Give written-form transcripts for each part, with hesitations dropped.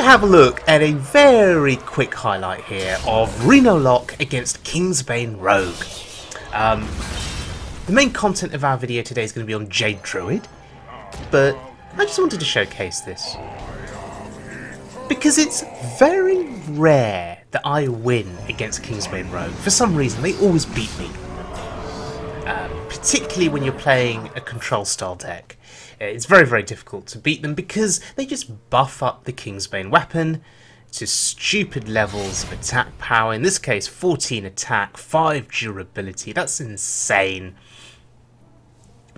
have a look at a very quick highlight here of Reno Lock against Kingsbane Rogue. The main content of our video today is going to be on Jade Druid, but I just wanted to showcase this because it's very rare that I win against Kingsbane Rogue. For some reason, they always beat me, particularly when you're playing a control style deck. It's very, very difficult to beat them because they just buff up the Kingsbane weapon to stupid levels of attack power. In this case, 14 attack, 5 durability. That's insane.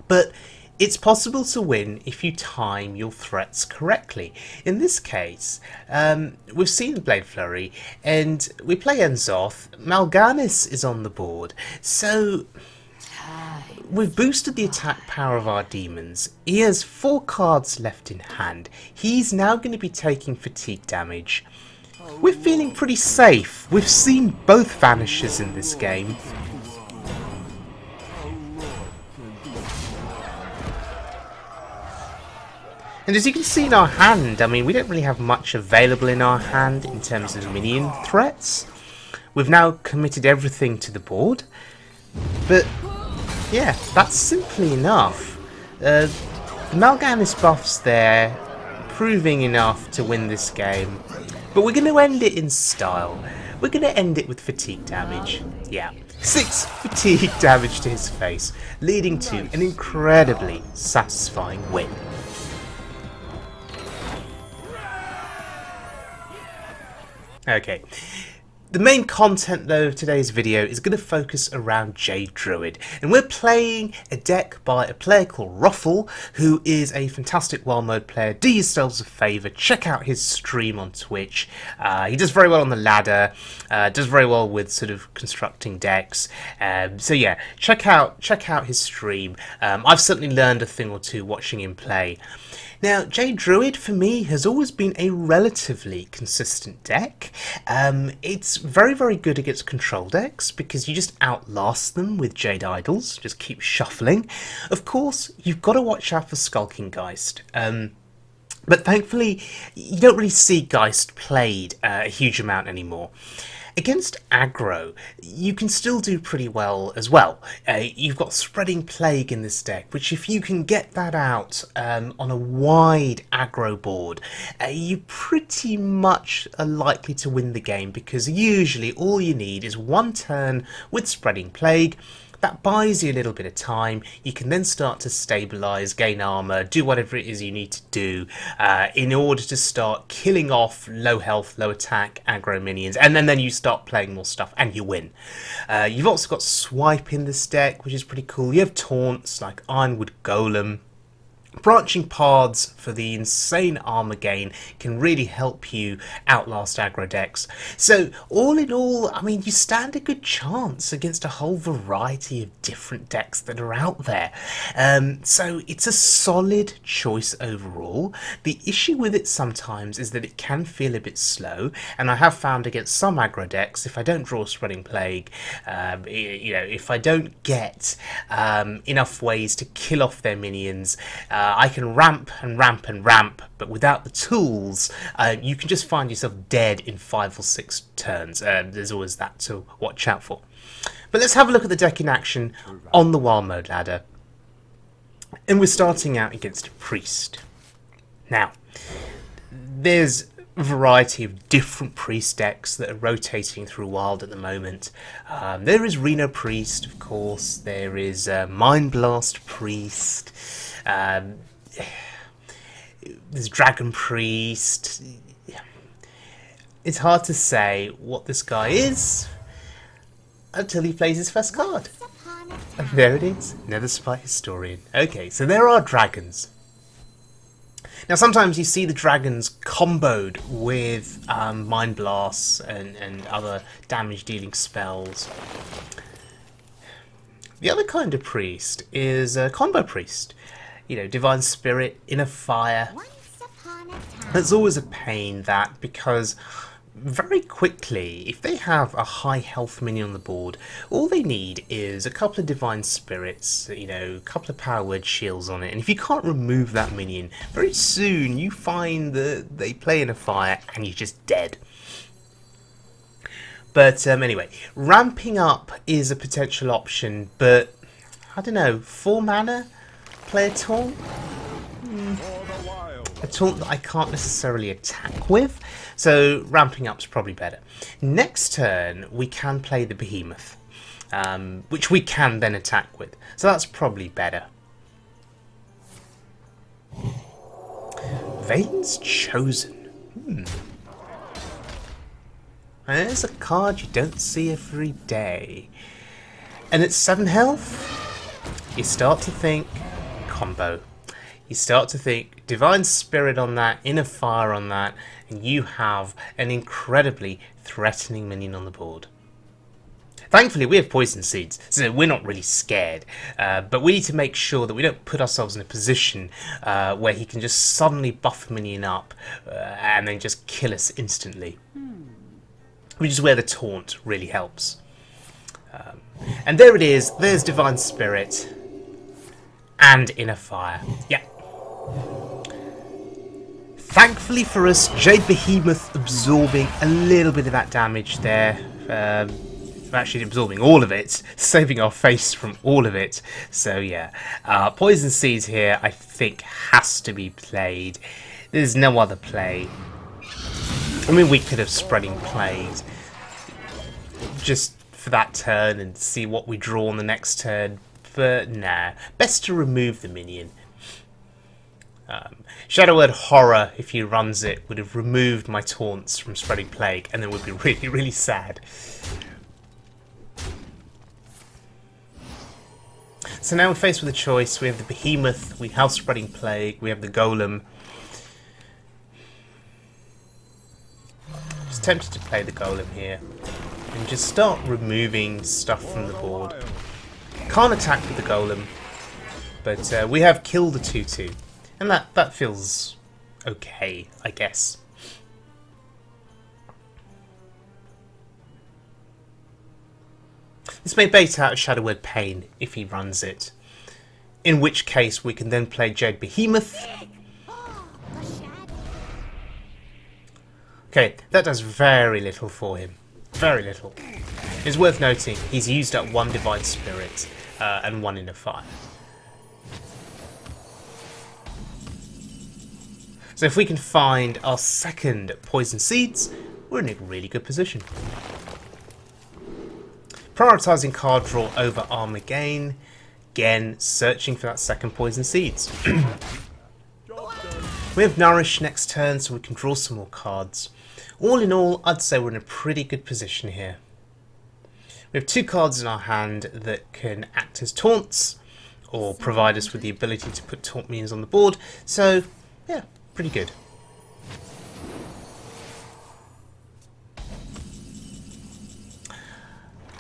But it's possible to win if you time your threats correctly. In this case, we've seen Blade Flurry, and we play Enzoth. Mal'Ganis is on the board, so we've boosted the attack power of our demons. He has 4 cards left in hand. He's now going to be taking fatigue damage. We're feeling pretty safe. We've seen both vanishes in this game. And as you can see in our hand, I mean, we don't really have much available in our hand in terms of minion threats. We've now committed everything to the board. But yeah, that's simply enough. The Mal'Ganis buff's there, proving enough to win this game. But we're going to end it in style. We're going to end it with fatigue damage. Yeah, 6 fatigue damage to his face, leading to an incredibly satisfying win. Okay. The main content though of today's video is going to focus around Jade Druid, and we're playing a deck by a player called Roffle, who is a fantastic wild mode player. Do yourselves a favour, check out his stream on Twitch. He does very well on the ladder, does very well with sort of constructing decks. So yeah, check out his stream. I've certainly learned a thing or two watching him play. Now, Jade Druid, for me, has always been a relatively consistent deck. It's very, very good against control decks because you just outlast them with Jade Idols, just keep shuffling. Of course, you've got to watch out for Skulking Geist. But thankfully, you don't really see Geist played a huge amount anymore. Against aggro, you can still do pretty well as well. You've got Spreading Plague in this deck, which if you can get that out on a wide aggro board, you pretty much are likely to win the game, because usually all you need is 1 turn with Spreading Plague. That buys you a little bit of time. You can then start to stabilise, gain armour, do whatever it is you need to do in order to start killing off low health, low attack aggro minions, and then you start playing more stuff and you win. You've also got Swipe in this deck, which is pretty cool. You have taunts like Ironwood Golem. Branching Paths for the insane armor gain can really help you outlast aggro decks. So all in all, I mean, you stand a good chance against a whole variety of different decks that are out there. So it's a solid choice overall. The issue with it sometimes is that it can feel a bit slow, and I have found against some aggro decks, if I don't draw Spreading Plague, you know, if I don't get enough ways to kill off their minions, I can ramp and ramp and ramp, but without the tools, you can just find yourself dead in 5 or 6 turns. There's always that to watch out for. But let's have a look at the deck in action on the wild mode ladder. And we're starting out against a priest. Now, there's a variety of different priest decks that are rotating through wild at the moment. There is Reno Priest, of course. There is Mind Blast Priest. There's Dragon Priest. It's hard to say what this guy is until he plays his first card. And there it is, Nether Spy Historian. Okay, so there are dragons. Now sometimes you see the dragons comboed with Mind Blasts and other damage dealing spells. The other kind of priest is a combo priest. You know, Divine Spirit, Inner Fire. It's always a pain, that, because very quickly, if they have a high health minion on the board, all they need is a couple of Divine Spirits, you know, a couple of Power Word Shields on it, and if you can't remove that minion, very soon you find that they play in a fire and you're just dead. But anyway, ramping up is a potential option, but I don't know, 4 mana? Play a taunt? A taunt that I can't necessarily attack with, so ramping up's probably better. Next turn we can play the Behemoth, which we can then attack with, so that's probably better. Vane's Chosen. And there's a card you don't see every day. And it's 7 health. You start to think combo. You start to think Divine Spirit on that, Inner Fire on that, and you have an incredibly threatening minion on the board. Thankfully, we have Poison Seeds, so we're not really scared. But we need to make sure that we don't put ourselves in a position where he can just suddenly buff a minion up and then just kill us instantly. Which is where the taunt really helps. And there it is. There's Divine Spirit and Inner Fire. Yeah. Thankfully for us, Jade Behemoth absorbing a little bit of that damage there. Actually absorbing all of it, saving our face from all of it. So yeah, Poison Seeds here I think has to be played. There's no other play. I mean, we could have Spreading Plague just for that turn and see what we draw on the next turn, but nah, best to remove the minion. Shadow Word Horror, if he runs it, would have removed my taunts from Spreading Plague, and then would be really, really sad. So now we're faced with a choice. We have the Behemoth, we have Spreading Plague, we have the Golem. Just tempted to play the Golem here and just start removing stuff from the board. Can't attack with the Golem, but we have killed the 2/2, and that feels okay, I guess. This may bait out Shadow Word Pain if he runs it, in which case we can then play Jade Behemoth. Okay, that does very little for him. Very little. It's worth noting he's used up 1 Divine Spirit and 1 Inner Fire. So if we can find our second Poison Seeds, we're in a really good position. Prioritising card draw over armor gain. Again, searching for that second Poison Seeds. We have Nourish next turn, so we can draw some more cards. All in all, I'd say we're in a pretty good position here. We have 2 cards in our hand that can act as taunts, or provide us with the ability to put taunt minions on the board, so yeah, pretty good.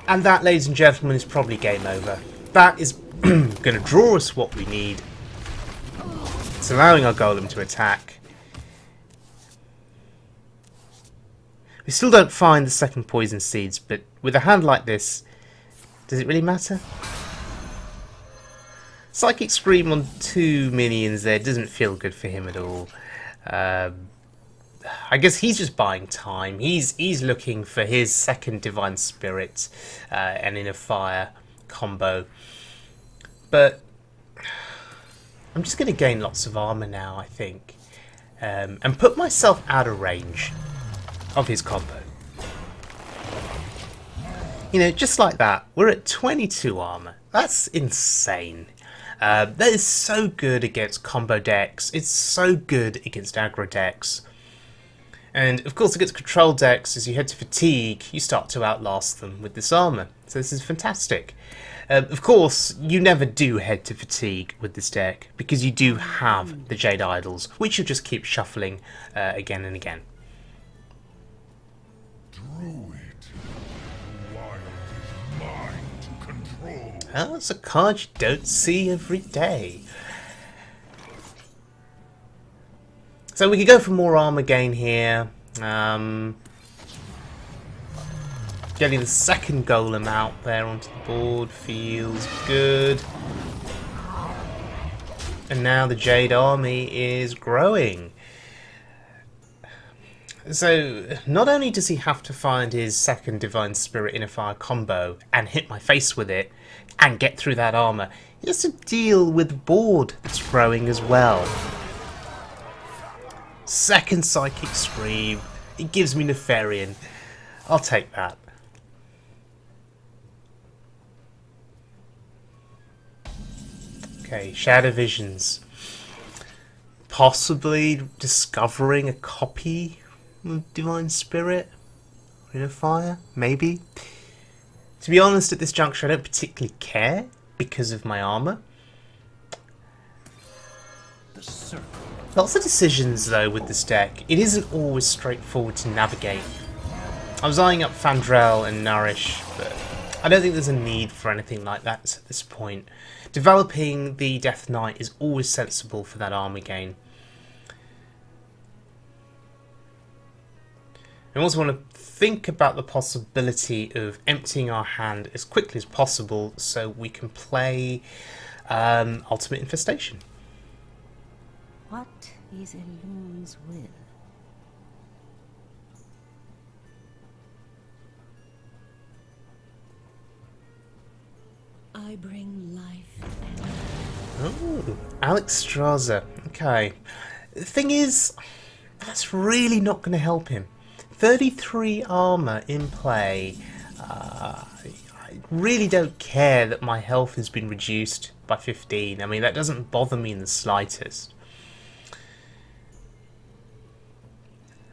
And that, ladies and gentlemen, is probably game over. That is going to draw us what we need. It's allowing our Golem to attack. We still don't find the second Poison Seeds, but with a hand like this, does it really matter? Psychic Scream on 2 minions there doesn't feel good for him at all. I guess he's just buying time. He's looking for his second Divine Spirit and Inner Fire combo. But I'm just going to gain lots of armor now, I think, and put myself out of range of his combo. You know, just like that, we're at 22 armor. That's insane. That is so good against combo decks. It's so good against aggro decks. And of course against control decks, as you head to fatigue, you start to outlast them with this armor. So this is fantastic. Of course, you never do head to fatigue with this deck, because you do have the Jade Idols, which you'll just keep shuffling again and again. Druid, wild is mine to control. Oh, it's a card you don't see every day. So we could go for more armor gain here. Getting the second golem out there onto the board feels good. And now the Jade army is growing. So, not only does he have to find his second Divine Spirit Inner Fire combo and hit my face with it and get through that armour, he has to deal with the board that's growing as well. Second Psychic Scream. It gives me Nefarian. I'll take that. Okay, Shadow Visions. Possibly discovering a copy of Divine Spirit? Inner Fire? Maybe? To be honest, at this juncture I don't particularly care because of my armour. Lots of decisions though with this deck. It isn't always straightforward to navigate. I was eyeing up Fandrel and Nourish, but I don't think there's a need for anything like that at this point. Developing the Death Knight is always sensible for that army gain. I also want to think about the possibility of emptying our hand as quickly as possible so we can play Ultimate Infestation. What is Elun's will? I bring life and... Oh, Alex Straza. Okay. The thing is, that's really not going to help him. 33 armour in play. I really don't care that my health has been reduced by 15. I mean, that doesn't bother me in the slightest.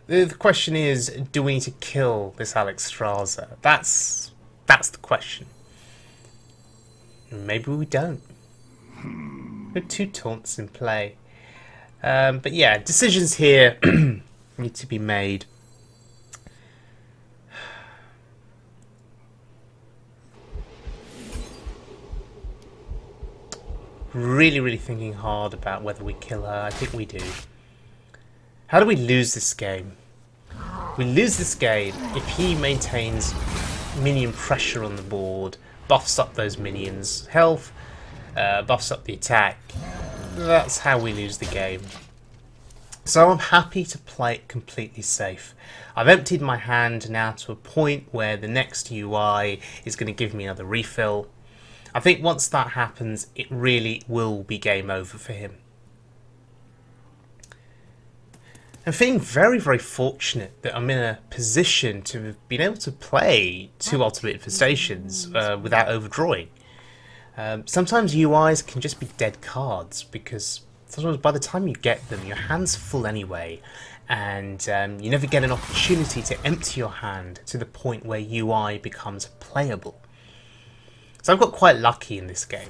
The question is, do we need to kill this Alex Straza? That's the question. Maybe we don't. There are 2 taunts in play. But yeah, decisions here need to be made. Really thinking hard about whether we kill her. I think we do. How do we lose this game? We lose this game if he maintains minion pressure on the board, buffs up those minions' health, buffs up the attack. That's how we lose the game. So I'm happy to play it completely safe. I've emptied my hand now to a point where the next UI is going to give me another refill. I think once that happens, it really will be game over for him. I'm feeling very fortunate that I'm in a position to have been able to play 2 Ultimate Infestations without overdrawing. Sometimes UIs can just be dead cards because sometimes by the time you get them, your hand's full anyway, and you never get an opportunity to empty your hand to the point where UI becomes playable. So I've got quite lucky in this game.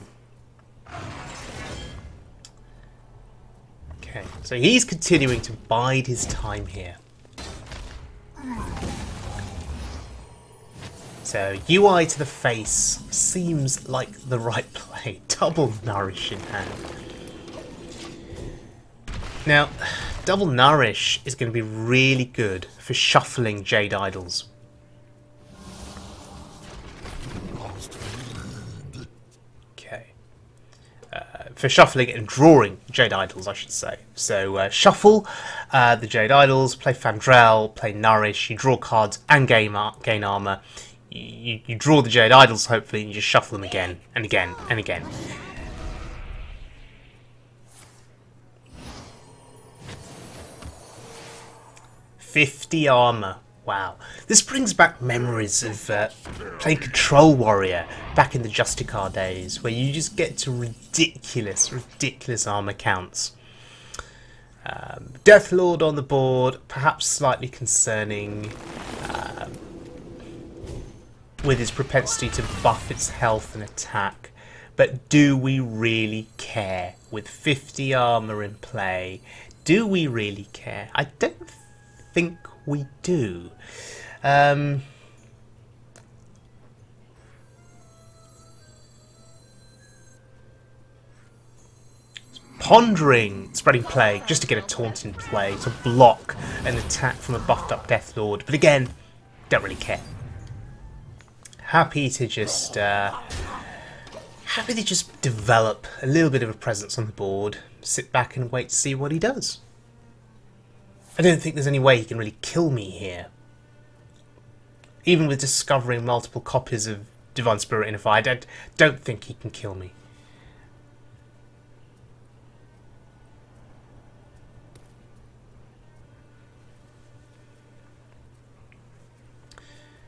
Okay, so he's continuing to bide his time here. So UI to the face seems like the right play. Double Nourish in hand. Now, Double Nourish is going to be really good for shuffling Jade Idols. For shuffling and drawing Jade Idols, I should say. So shuffle the Jade Idols, play Fandrel, play Nourish, you draw cards and gain armour. You draw the Jade Idols, hopefully, and you just shuffle them again and again and again. $50 armour. Wow. This brings back memories of playing Control Warrior back in the Justicar days, where you just get to ridiculous armour counts. Deathlord on the board, perhaps slightly concerning with his propensity to buff its health and attack. But do we really care? With 50 armour in play, do we really care? I don't think we do. Pondering Spreading Plague just to get a taunt in play to block an attack from a buffed up Deathlord, but again, don't really care. happy to just develop a little bit of a presence on the board, sit back and wait to see what he does. I don't think there's any way he can really kill me here. Even with discovering multiple copies of Divine Spirit in a fight, I don't think he can kill me.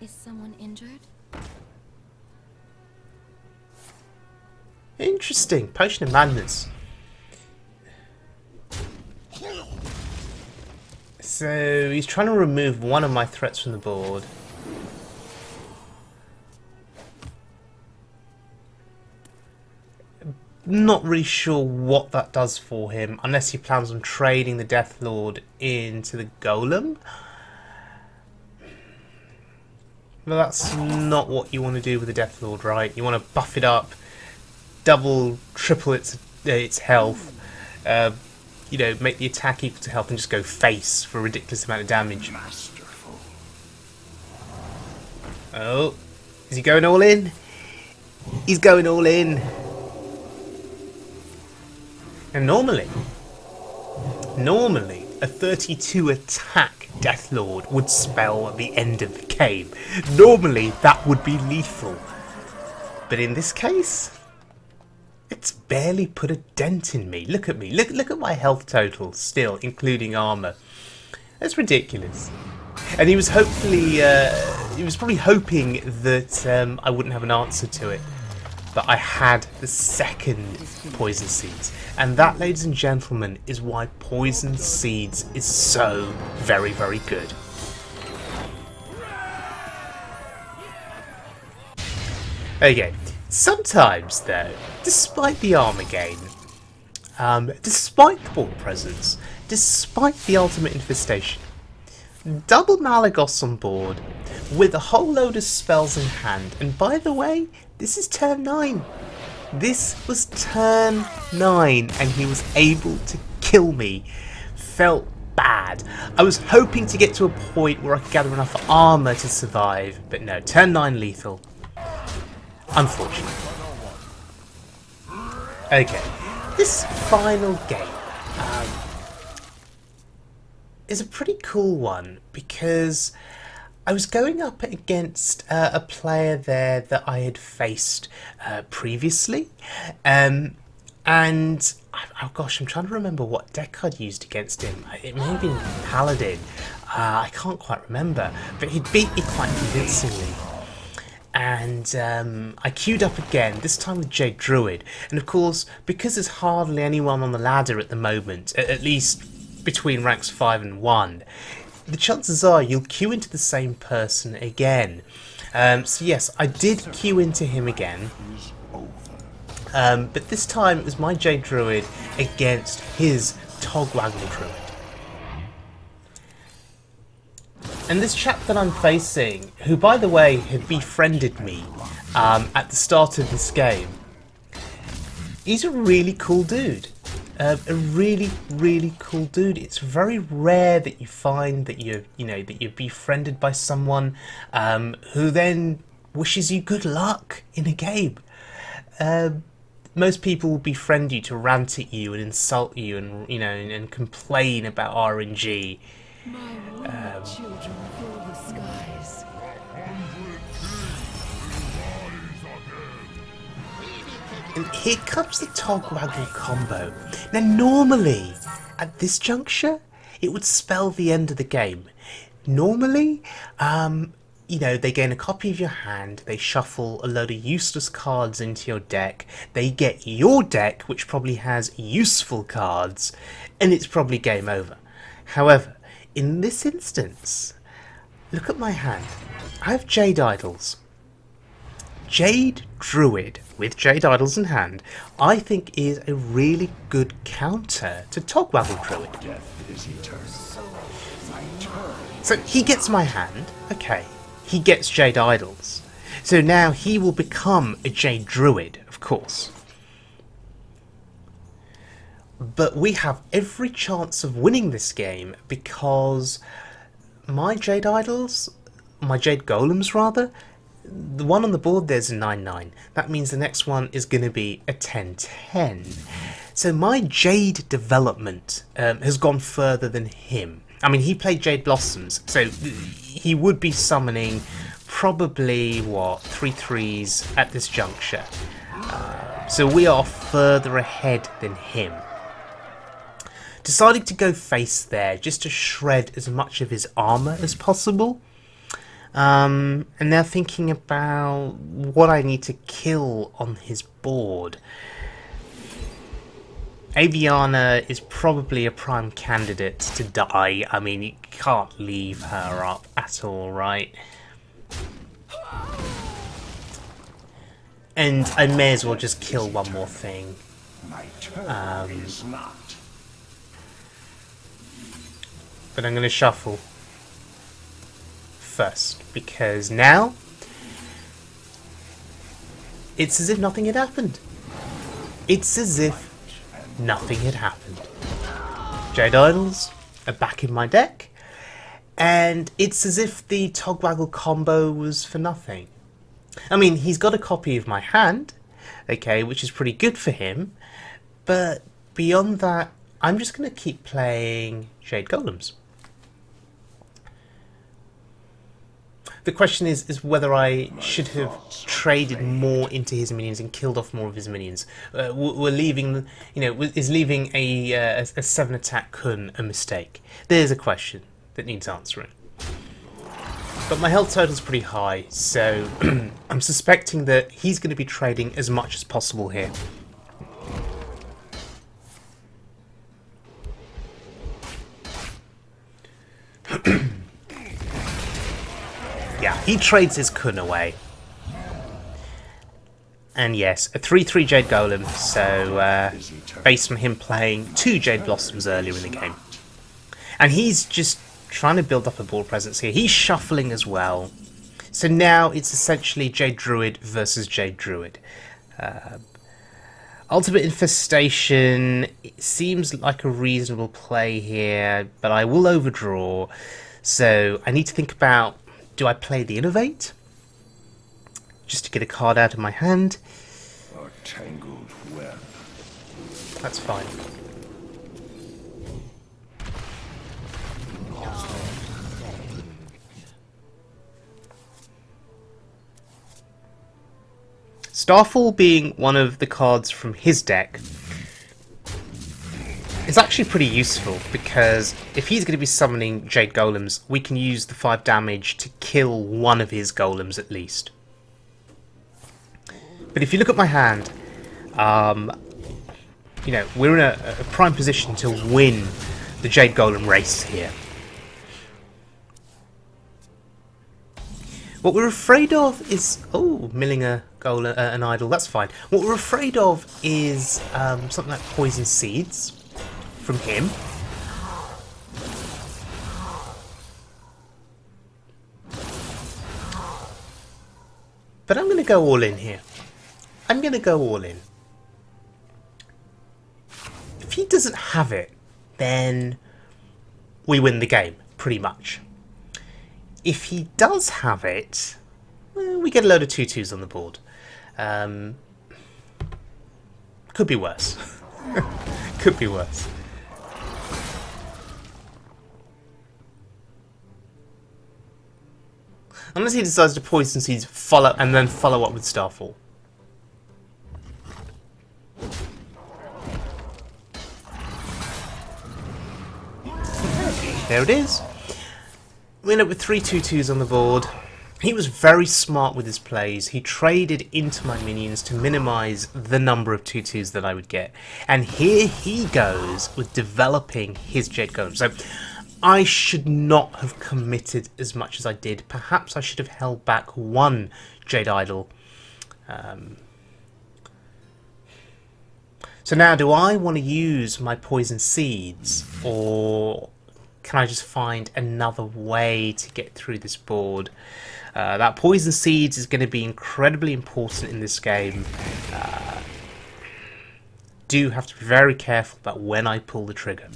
Is someone injured? Interesting. Potion of Madness. So he's trying to remove one of my threats from the board. Not really sure what that does for him, unless he plans on trading the Death Lord into the Golem. But that's not what you want to do with the Death Lord, right? You want to buff it up, double, triple its health, you know, make the attack equal to health and just go face for a ridiculous amount of damage. Masterful. Oh, is he going all in? He's going all in. And normally, a 32 attack Death Lord would spell at the end of the game. Normally, that would be lethal. But in this case, it's barely put a dent in me. Look at me. Look at my health total still, including armor. That's ridiculous. And he was probably hoping that I wouldn't have an answer to it. But I had the second Poison Seeds. And that, ladies and gentlemen, is why Poison Seeds is so very, very good. Okay, sometimes though, despite the armor gain, despite the board presence, despite the ultimate infestation, double Malagos on board with a whole load of spells in hand, and by the way, this is turn 9. This was turn 9 and he was able to kill me. Felt bad. I was hoping to get to a point where I could gather enough armor to survive, but no, turn 9 lethal. Unfortunately. Okay, this final game is a pretty cool one because I was going up against a player there that I had faced previously, and oh gosh, I'm trying to remember what deck I'd used against him. It may have been Paladin. I can't quite remember, but he beat me quite convincingly. And I queued up again, this time with Jade Druid. And of course, because there's hardly anyone on the ladder at the moment, at least between ranks 5 and 1, the chances are you'll queue into the same person again. So yes, I did queue into him again. But this time it was my Jade Druid against his Togwaggle Druid. And this chap that I'm facing, who by the way had befriended me at the start of this game, he's a really cool dude. A really, really cool dude. It's very rare that you find that you're befriended by someone who then wishes you good luck in a game. Most people will befriend you to rant at you and insult you and and complain about RNG. Children fill the skies. And here comes the Togwaggle Combo. Now normally, at this juncture, it would spell the end of the game. Normally, they gain a copy of your hand, they shuffle a load of useless cards into your deck, they get your deck, which probably has useful cards, and it's probably game over. However, in this instance, look at my hand. I have Jade Idols. Jade Druid with Jade Idols in hand, I think is a really good counter to Togwaggle Druid. Death is eternal. So he gets my hand, okay. He gets Jade Idols. So now he will become a Jade Druid, of course. But we have every chance of winning this game because my Jade Idols, my Jade Golems rather, the one on the board there's a 9-9. That means the next one is going to be a 10-10. So my Jade development has gone further than him. I mean, he played Jade Blossoms, so he would be summoning probably, what, 3/3s at this juncture. So we are further ahead than him. Deciding to go face there, just to shred as much of his armour as possible. And now thinking about what I need to kill on his board. Aviana is probably a prime candidate to die. I mean, you can't leave her up at all, right? And I may as well just kill one more thing. But I'm going to shuffle first, because now it's as if nothing had happened. It's as if nothing had happened. Jade Idols are back in my deck, and it's as if the Togwaggle Combo was for nothing. I mean, he's got a copy of my hand, okay, which is pretty good for him, but beyond that, I'm just going to keep playing Jade Golems. The question is whether I should have traded more into his minions and killed off more of his minions. We're leaving, you know, is leaving a 7 attack Kun a mistake? There's a question that needs answering. But my health total is pretty high, so I'm suspecting that he's going to be trading as much as possible here. Yeah, he trades his Kun away. And yes, a 3/3 Jade Golem, so based on him playing 2 Jade Blossoms earlier in the game. And he's just trying to build up a board presence here. He's shuffling as well. So now it's essentially Jade Druid versus Jade Druid. Ultimate Infestation, it seems like a reasonable play here, but I will overdraw. So I need to think about, do I play the Innovate? Just to get a card out of my hand. A tangled web. That's fine. Starfall being one of the cards from his deck is actually pretty useful, because if he's going to be summoning Jade Golems, we can use the 5 damage to kill one of his Golems at least. But if you look at my hand, you know, we're in a prime position to win the Jade Golem race here. What we're afraid of is... oh, milling an idol, that's fine. What we're afraid of is something like Poison Seeds from him. But I'm going to go all in here. I'm going to go all in. If he doesn't have it, then we win the game, pretty much. If he does have it, well, we get a load of 2/2s on the board. Could be worse. Could be worse. Unless he decides to Poison Seeds, and then follow up with Starfall. There it is. We end up with 3 2/2s on the board. He was very smart with his plays. He traded into my minions to minimise the number of 2/2s that I would get. And here he goes with developing his Jade Golem. So I should not have committed as much as I did. Perhaps I should have held back one Jade Idol. So now, do I want to use my Poison Seeds, or can I just find another way to get through this board? That Poison Seeds is going to be incredibly important in this game. Do have to be very careful about when I pull the trigger.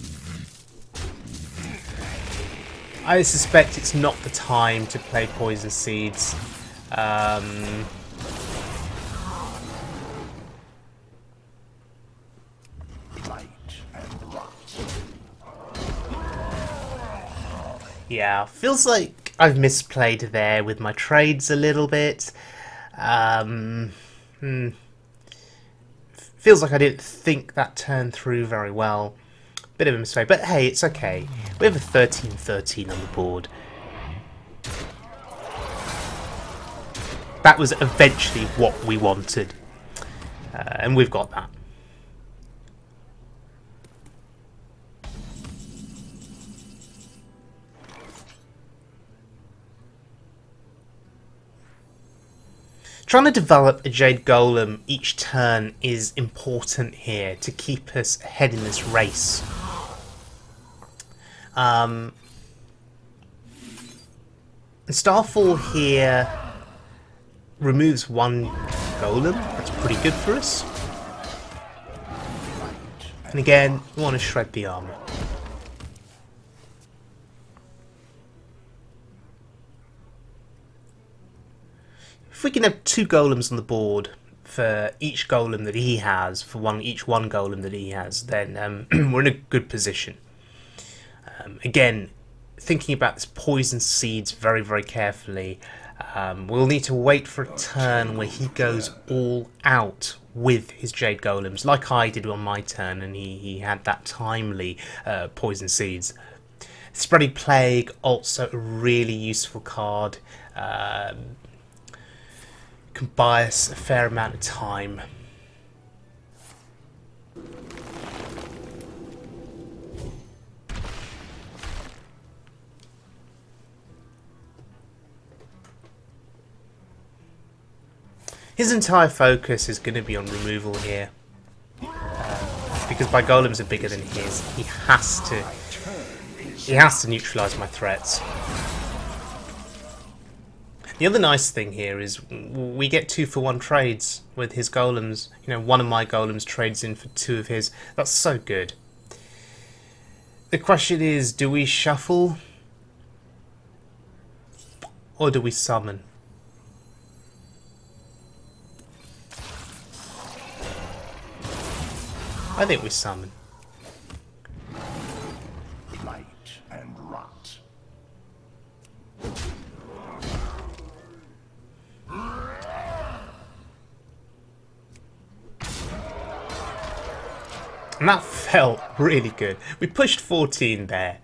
I suspect it's not the time to play Poison Seeds. Yeah, feels like I've misplayed there with my trades a little bit. Feels like I didn't think that turn through very well. Bit of a mistake, but hey, it's okay. We have a 13-13 on the board. That was eventually what we wanted. And we've got that. Trying to develop a Jade Golem each turn is important here to keep us ahead in this race. And Starfall here removes one Golem. That's pretty good for us. And again, we want to shred the armor. If we can have 2 golems on the board for each golem that he has, for each one golem that he has, then we're in a good position. Again, thinking about this poison seeds very, very carefully, we'll need to wait for a turn where he goes all out with his Jade Golems, like I did on my turn, and he had that timely poison seeds. Spreading Plague, also a really useful card. Can buy us a fair amount of time. His entire focus is going to be on removal here, because my golems are bigger than his. He has to neutralize my threats. The other nice thing here is we get 2-for-1 trades with his golems. You know, one of my golems trades in for 2 of his. That's so good. The question is, do we shuffle or do we summon? I think we summon. Blight and rot. And that felt really good. We pushed 14 there.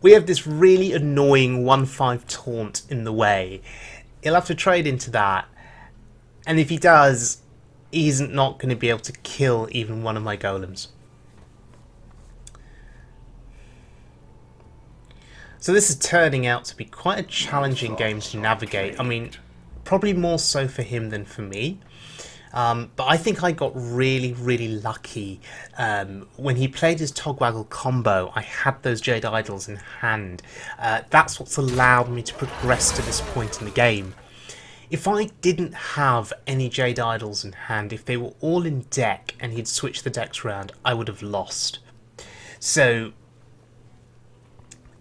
We have this really annoying 1/5 taunt in the way. He'll have to trade into that. And if he does, he's not going to be able to kill even one of my golems. So this is turning out to be quite a challenging game to navigate. I mean, probably more so for him than for me. But I think I got really, really lucky. When he played his Togwaggle Combo, I had those Jade Idols in hand. That's what's allowed me to progress to this point in the game. If I didn't have any Jade Idols in hand, if they were all in deck and he'd switched the decks around, I would have lost. So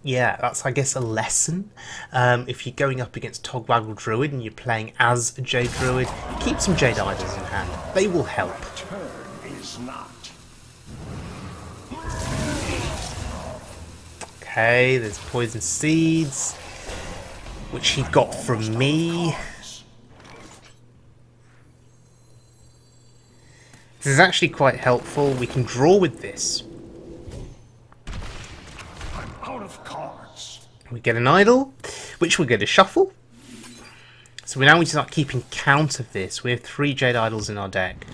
yeah, that's, I guess, a lesson. If you're going up against Togwaggle Druid and you're playing as a Jade Druid, keep some Jade Idols in hand. They will help. Turn is not. Okay, there's poison seeds, which he got from me. This is actually quite helpful. We can draw with this. I'm out of cards. We get an idol, which we're going to shuffle. So now we start keeping count of this. We have 3 Jade Idols in our deck,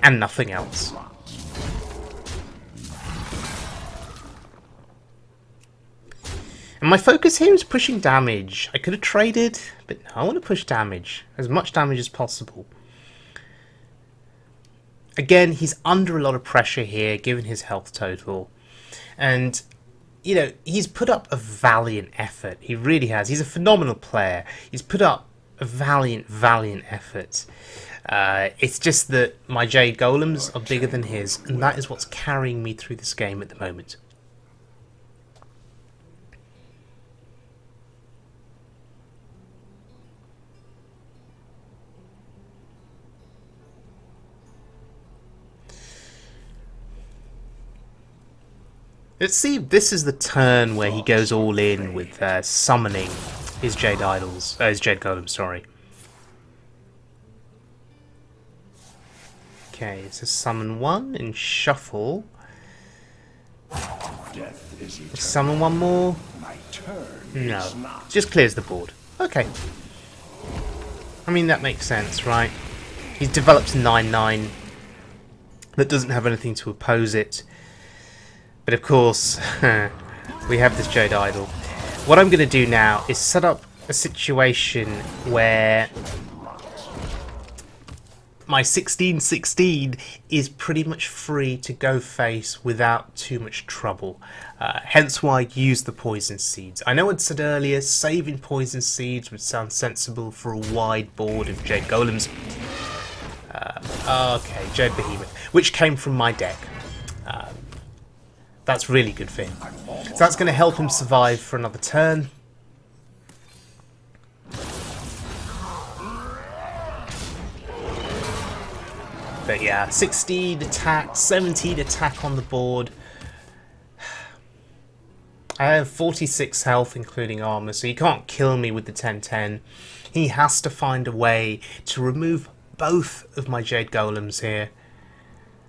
and nothing else. And my focus here is pushing damage. I could have traded, but no, I want to push damage. As much damage as possible. Again, he's under a lot of pressure here, given his health total. And, you know, he's put up a valiant effort. He really has. He's a phenomenal player. He's put up a valiant effort. It's just that my Jade Golems are bigger than his, and that is what's carrying me through this game at the moment. Let's see if this is the turn where he goes all in with summoning his Jade Idols. His Jade Golem, sorry. Okay, so summon one and shuffle. Death is eternal. Summon one more. My turn No, is not. just clears the board. Okay. I mean, that makes sense, right? He's developed a 9/9 that doesn't have anything to oppose it. But of course, we have this Jade Idol. What I'm going to do now is set up a situation where my 16/16 is pretty much free to go face without too much trouble. Hence why I used the Poison Seeds. I know I'd said earlier saving Poison Seeds would sound sensible for a wide board of Jade Golems. Okay, Jade Behemoth, which came from my deck. That's really good for him. So that's going to help him survive for another turn. But yeah, 16 attack, 17 attack on the board. I have 46 health including armor, so he can't kill me with the 10/10. He has to find a way to remove both of my Jade Golems here.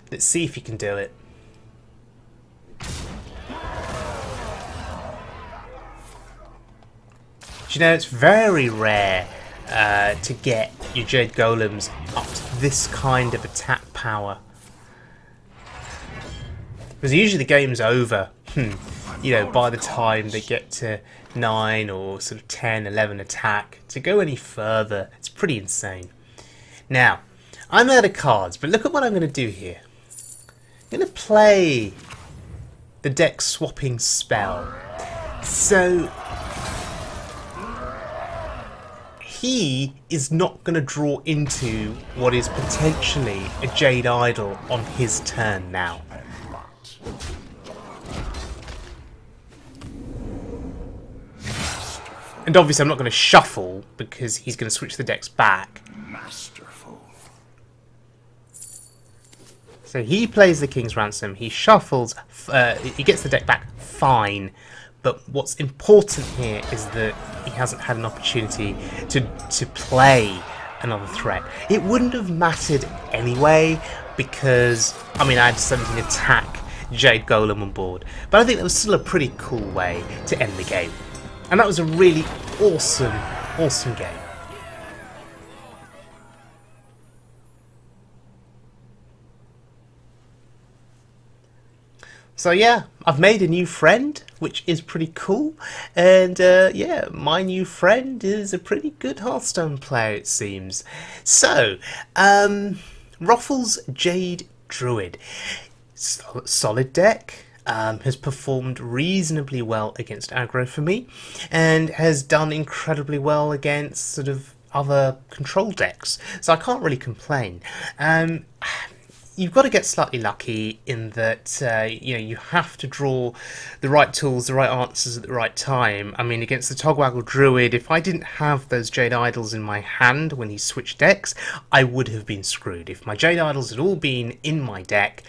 Let's see if he can do it. You know, it's very rare to get your Jade Golems up to this kind of attack power. Because usually the game's over, you know, by the time they get to 9 or sort of 10, 11 attack. To go any further, it's pretty insane. Now, I'm out of cards, but look at what I'm going to do here. I'm going to play the deck swapping spell. So he is not going to draw into what is potentially a Jade Idol on his turn now. And obviously I'm not going to shuffle because he's going to switch the decks back. Masterful. So he plays the King's Ransom, he shuffles, he gets the deck back, fine. But what's important here is that he hasn't had an opportunity to play another threat. It wouldn't have mattered anyway because, I mean, I had 17 attack Jade Golem on board. But I think that was still a pretty cool way to end the game. And that was a really awesome, awesome game. So yeah, I've made a new friend, which is pretty cool, and yeah, my new friend is a pretty good Hearthstone player, it seems. So, Roffle's Jade Druid, solid deck, has performed reasonably well against aggro for me, and has done incredibly well against sort of other control decks, so I can't really complain. You've got to get slightly lucky in that you know, you have to draw the right tools, the right answers at the right time. I mean, against the Togwaggle Druid, if I didn't have those Jade Idols in my hand when he switched decks, I would have been screwed. If my Jade Idols had all been in my deck,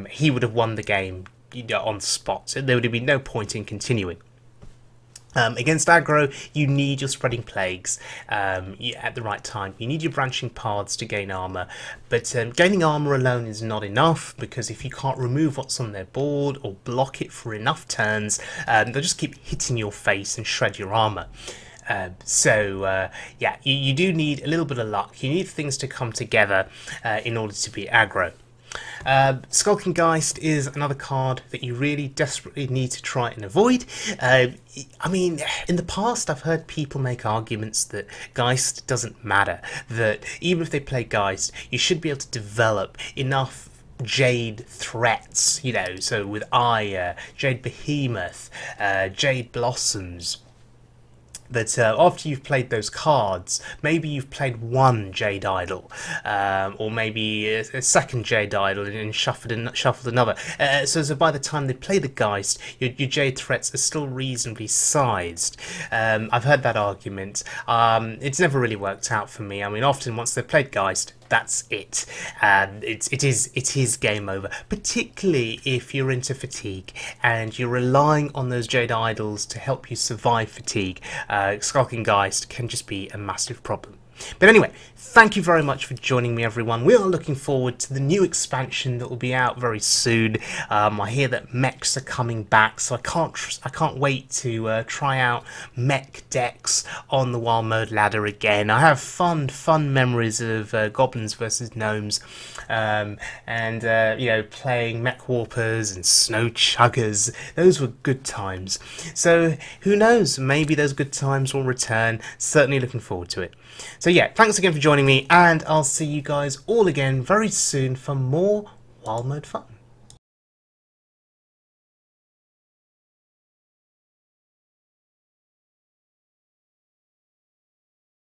he would have won the game, you know, on the spot. So there would have been no point in continuing. Against aggro, you need your Spreading Plagues at the right time. You need your Branching Paths to gain armor, but gaining armor alone is not enough, because if you can't remove what's on their board or block it for enough turns, they'll just keep hitting your face and shred your armor. Yeah, you do need a little bit of luck. You need things to come together in order to be aggro. Skulking Geist is another card that you really desperately need to try and avoid. I mean, in the past I've heard people make arguments that Geist doesn't matter, that even if they play Geist, you should be able to develop enough Jade threats, you know, so with Jade Behemoth, Jade Blossoms, that after you've played those cards, maybe you've played one Jade Idol, or maybe a second Jade Idol and shuffled another. So by the time they play the Geist, your Jade threats are still reasonably sized. I've heard that argument. It's never really worked out for me. I mean, often once they've played Geist, that's it. It is game over, particularly if you're into fatigue and you're relying on those Jade Idols to help you survive fatigue. Skulking Geist can just be a massive problem. But anyway, thank you very much for joining me, everyone. We are looking forward to the new expansion that will be out very soon. I hear that mechs are coming back, so I can't wait to try out mech decks on the wild mode ladder again. I have fun memories of goblins versus gnomes, and you know, playing mech warpers and snow chuggers. Those were good times. So who knows? Maybe those good times will return. Certainly looking forward to it. So yeah, thanks again for joining me, and I'll see you guys all again very soon for more wild mode fun.